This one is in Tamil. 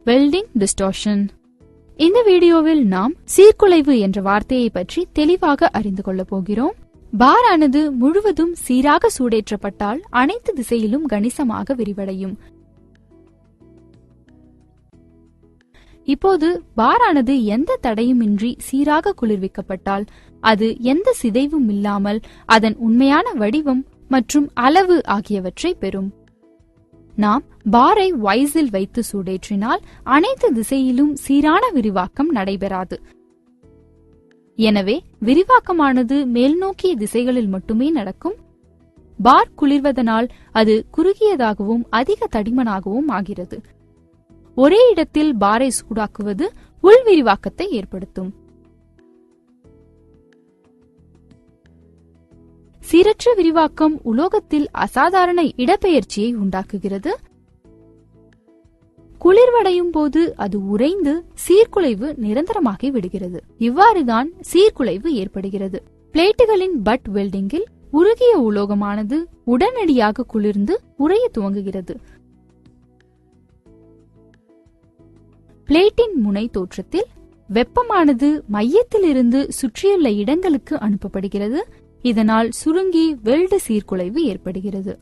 Welding distortion. இந்த வீடியோவில் நாம் சீர்குலைவு என்ற வார்த்தையை பற்றி தெளிவாக அறிந்து கொள்ளப் போகிறோம். பார் ஆனது முழுவதும் சீராக சூடேற்றப்பட்டால் அனைத்து திசையிலும் கணிசமாக விரிவடையும். இப்போது பார் ஆனது எந்த தடையுமின்றி சீராக குளிர்விக்கப்பட்டால் அது எந்த சிதைவும் இல்லாமல் அதன் உண்மையான வடிவம் மற்றும் அளவு ஆகியவற்றை பெறும். நாம் பாரை வைஸில் வைத்து சூடேற்றினால் அனைத்து திசையிலும் சீரான விரிவாக்கம் நடைபெறாது. எனவே விரிவாக்கமானது மேல்நோக்கிய திசைகளில் மட்டுமே நடக்கும். பார் குளிர்வதனால் அது குறுகியதாகவும் அதிக தடிமனாகவும் ஆகிறது. ஒரே இடத்தில் பாரை சூடாக்குவது உள் விரிவாக்கத்தை ஏற்படுத்தும். சீரற்ற விரிவாக்கம் உலோகத்தில் அசாதாரண இடப்பெயர்ச்சியை உண்டாக்குகிறது. குளிர்வடையும் போது அது உறைந்து சீர்குலைவு நிரந்தரமாகி விடுகிறது. இவ்வாறுதான் சீர்குலைவு ஏற்படுகிறது. பிளேட்டுகளின் பட் வெல்டிங்கில் உருகிய உலோகமானது உடனடியாக குளிர்ந்து உறைய துவங்குகிறது. பிளேட்டின் முனை தோற்றத்தில் வெப்பமானது மையத்திலிருந்து சுற்றியுள்ள இடங்களுக்கு அனுப்பப்படுகிறது. இதனால் சுருங்கி வெல்டு சீர்குலைவு ஏற்படுகிறது.